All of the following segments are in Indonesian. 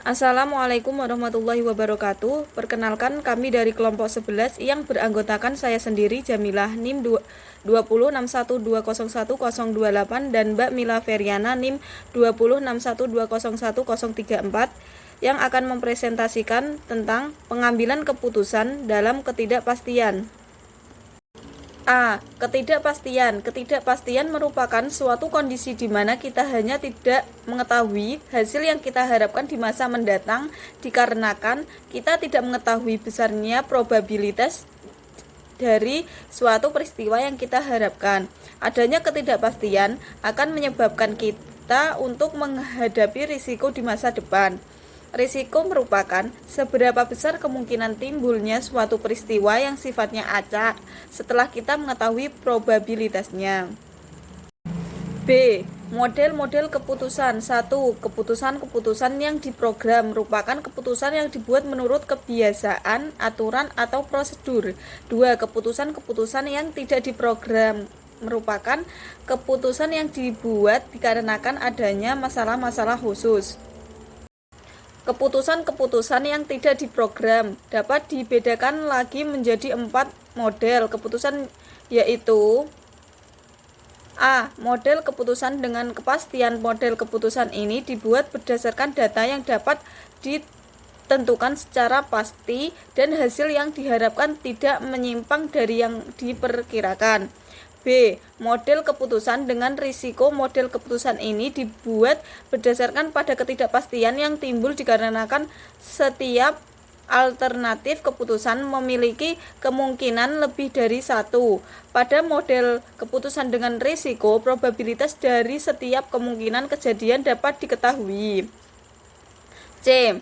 Assalamualaikum warahmatullahi wabarakatuh. Perkenalkan, kami dari kelompok 11 yang beranggotakan saya sendiri Jamilah NIM 2061201028 dan Mbak Mila Feriana NIM 2061201034 yang akan mempresentasikan tentang pengambilan keputusan dalam ketidakpastian. A. Ketidakpastian. Ketidakpastian merupakan suatu kondisi di mana kita hanya tidak mengetahui hasil yang kita harapkan di masa mendatang dikarenakan kita tidak mengetahui besarnya probabilitas dari suatu peristiwa yang kita harapkan. Adanya ketidakpastian akan menyebabkan kita untuk menghadapi risiko di masa depan. Risiko merupakan seberapa besar kemungkinan timbulnya suatu peristiwa yang sifatnya acak setelah kita mengetahui probabilitasnya. B. Model-model keputusan. 1. Keputusan-keputusan yang diprogram merupakan keputusan yang dibuat menurut kebiasaan, aturan, atau prosedur. 2. Keputusan-keputusan yang tidak diprogram merupakan keputusan yang dibuat dikarenakan adanya masalah-masalah khusus. Keputusan-keputusan yang tidak diprogram dapat dibedakan lagi menjadi 4 model keputusan, yaitu A. Model keputusan dengan kepastian. Model keputusan ini dibuat berdasarkan data yang dapat ditentukan secara pasti dan hasil yang diharapkan tidak menyimpang dari yang diperkirakan. B. Model keputusan dengan risiko. Model keputusan ini dibuat berdasarkan pada ketidakpastian yang timbul dikarenakan setiap alternatif keputusan memiliki kemungkinan lebih dari satu. Pada model keputusan dengan risiko, probabilitas dari setiap kemungkinan kejadian dapat diketahui. C.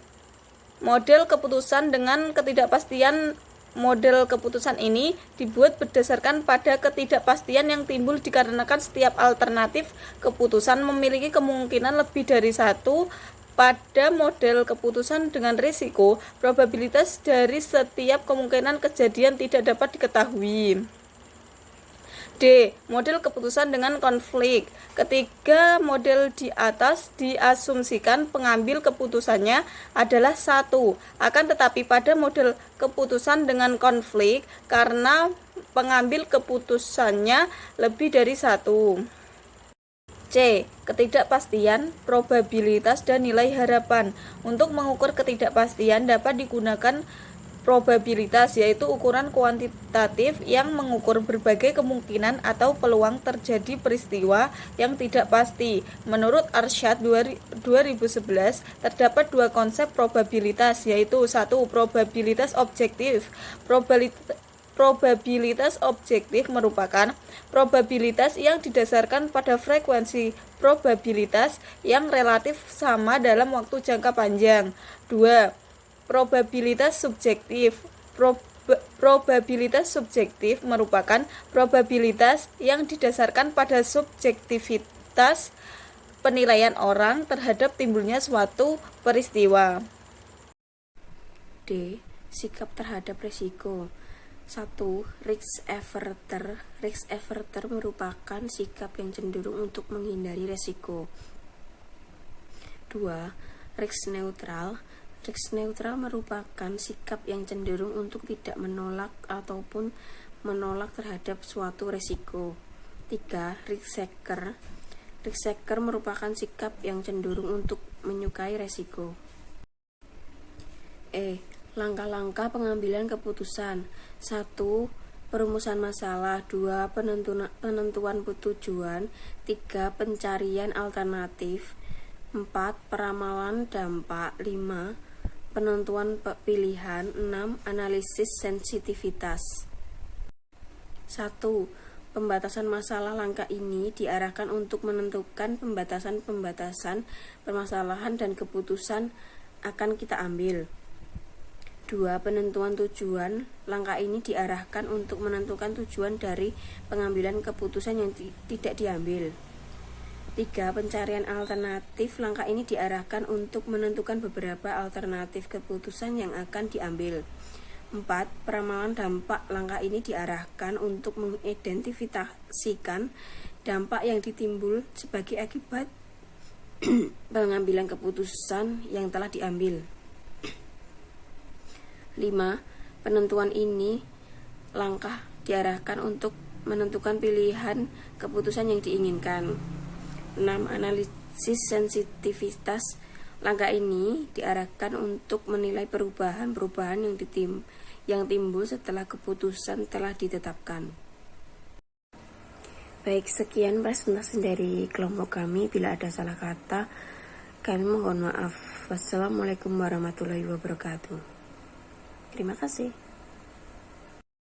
Model keputusan dengan ketidakpastian. Model keputusan ini dibuat berdasarkan pada ketidakpastian yang timbul dikarenakan setiap alternatif keputusan memiliki kemungkinan lebih dari satu. Pada model keputusan dengan risiko, probabilitas dari setiap kemungkinan kejadian tidak dapat diketahui. D. Model keputusan dengan konflik. Ketiga model di atas diasumsikan pengambil keputusannya adalah satu. Akan tetapi pada model keputusan dengan konflik, karena pengambil keputusannya lebih dari satu. C. Ketidakpastian, probabilitas, dan nilai harapan. Untuk mengukur ketidakpastian dapat digunakan probabilitas, yaitu ukuran kuantitatif yang mengukur berbagai kemungkinan atau peluang terjadi peristiwa yang tidak pasti. Menurut Arsyad 2011, terdapat dua konsep probabilitas, yaitu 1. Probabilitas objektif. Probabilitas objektif merupakan probabilitas yang didasarkan pada frekuensi probabilitas yang relatif sama dalam waktu jangka panjang. 2. Probabilitas subjektif. Probabilitas subjektif merupakan probabilitas yang didasarkan pada subjektivitas penilaian orang terhadap timbulnya suatu peristiwa. D. Sikap terhadap risiko. 1. Risk averter. Risk averter merupakan sikap yang cenderung untuk menghindari risiko. 2. Risk neutral. Risk neutral merupakan sikap yang cenderung untuk tidak menolak ataupun menolak terhadap suatu risiko. 3. Risk taker. Risk taker merupakan sikap yang cenderung untuk menyukai risiko. E. Langkah-langkah pengambilan keputusan. 1. Perumusan masalah. 2. Penentuan tujuan. 3. Pencarian alternatif. 4. Peramalan dampak. 5. Penentuan pilihan. 6. Analisis sensitivitas. 1. Pembatasan masalah. Langkah ini diarahkan untuk menentukan pembatasan permasalahan dan keputusan akan kita ambil. 2. Penentuan tujuan. Langkah ini diarahkan untuk menentukan tujuan dari pengambilan keputusan yang tidak diambil. 3. Pencarian alternatif. Langkah ini diarahkan untuk menentukan beberapa alternatif keputusan yang akan diambil. 4. Peramalan dampak. Langkah ini diarahkan untuk mengidentifikasikan dampak yang ditimbul sebagai akibat pengambilan keputusan yang telah diambil. 5. Penentuan ini langkah diarahkan untuk menentukan pilihan keputusan yang diinginkan. 6. Analisis sensitivitas. Langkah ini diarahkan untuk menilai perubahan-perubahan yang timbul setelah keputusan telah ditetapkan. Baik, sekian presentasi dari kelompok kami. Bila ada salah kata, kami mohon maaf. Wassalamualaikum warahmatullahi wabarakatuh. Terima kasih.